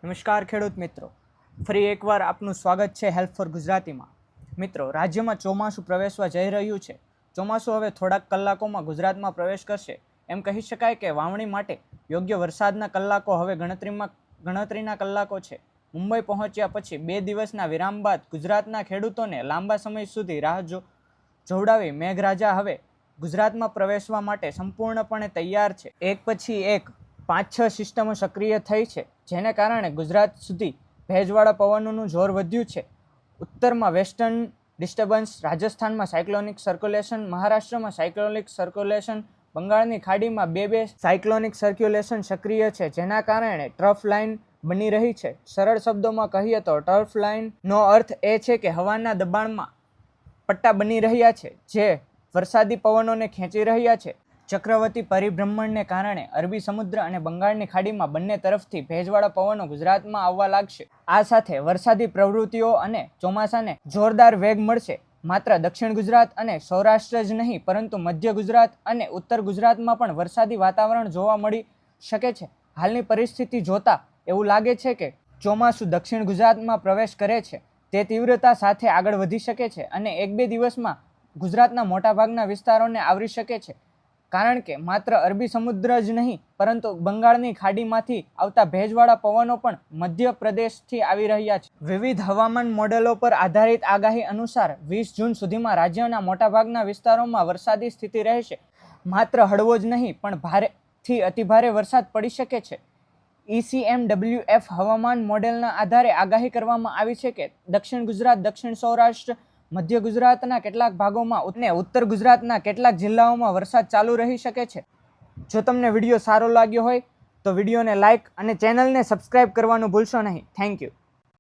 નમસ્કાર ખેડૂત મિત્રો, ફરી એકવાર આપનું સ્વાગત છે હેલ્પ ફોર ગુજરાતીમાં. મિત્રો, રાજ્યમાં ચોમાસું પ્રવેશવા જઈ રહ્યું છે. ચોમાસું હવે થોડાક કલાકોમાં ગુજરાતમાં પ્રવેશ કરશે. એમ કહી શકાય કે વાવણી માટે યોગ્ય વરસાદના કલાકો હવે ગણતરીના કલાકો છે. મુંબઈ પહોંચ્યા પછી 2 દિવસના વિરામ બાદ ગુજરાતના ખેડૂતોને લાંબા સમય સુધી રાહ જોવડાવી મેઘરાજા હવે ગુજરાતમાં પ્રવેશવા માટે સંપૂર્ણપણે તૈયાર છે. એક પછી એક 5-6 સિસ્ટમો સક્રિય થઈ છે, જેને કારણે ગુજરાત સુધી ભેજવાળા પવનોનું જોર વધ્યું છે. ઉત્તરમાં વેસ્ટર્ન ડિસ્ટર્બન્સ, રાજસ્થાનમાં સાયક્લોનિક સર્ક્યુલેશન, મહારાષ્ટ્રમાં સાયક્લોનિક સર્ક્યુલેશન, બંગાળની ખાડીમાં બે સાયક્લોનિક સર્ક્યુલેશન સક્રિય છે, જેના કારણે ટ્રફ લાઇન બની રહી છે. સરળ શબ્દોમાં કહીએ તો ટ્રફ લાઇનનો અર્થ એ છે કે હવાના દબાણમાં પટ્ટા બની રહ્યા છે, જે વરસાદી પવનોને ખેંચી રહ્યા છે. ચક્રવર્તી પરિભ્રમણને કારણે અરબી સમુદ્ર અને બંગાળની ખાડીમાં બંને તરફથી ભેજવાળા પવનો ગુજરાતમાં આવવા લાગશે. આ સાથે વરસાદી પ્રવૃત્તિઓ અને ચોમાસાને જોરદાર વેગ મળશે. માત્ર દક્ષિણ ગુજરાત અને સૌરાષ્ટ્ર જ નહીં, પરંતુ મધ્ય ગુજરાત અને ઉત્તર ગુજરાતમાં પણ વરસાદી વાતાવરણ જોવા મળી શકે છે. હાલની પરિસ્થિતિ જોતા એવું લાગે છે કે ચોમાસું દક્ષિણ ગુજરાતમાં પ્રવેશ કરે છે. તે તીવ્રતા સાથે આગળ વધી શકે છે અને 1-2 દિવસમાં ગુજરાતના મોટાભાગના વિસ્તારોને આવરી શકે છે. કારણ કે માત્ર અરબી સમુદ્ર જ નહીં, પરંતુ બંગાળની ખાડીમાંથી આવતા ભેજવાળા પવનો પણ મધ્ય પ્રદેશથી આવી રહ્યા છે. વિવિધ હવામાન મોડેલો પર આધારિત આગાહી અનુસાર 20 જૂન સુધીમાં રાજ્યના મોટાભાગના વિસ્તારોમાં વરસાદી સ્થિતિ રહેશે. માત્ર હળવો જ નહીં, પણ ભારેથી અતિભારે વરસાદ પડી શકે છે. ECMWF હવામાન મોડેલના આધારે આગાહી કરવામાં આવી છે કે દક્ષિણ ગુજરાત, દક્ષિણ સૌરાષ્ટ્ર, મધ્ય ગુજરાતના કેટલાક ભાગોમાં અને ઉત્તર ગુજરાતના કેટલાક જિલ્લાઓમાં વરસાદ ચાલુ રહી શકે છે. જો તમને વિડીયો સારો લાગ્યો હોય તો વિડીયોને લાઇક અને ચેનલને સબસ્ક્રાઇબ કરવાનું ભૂલશો નહીં. Thank you.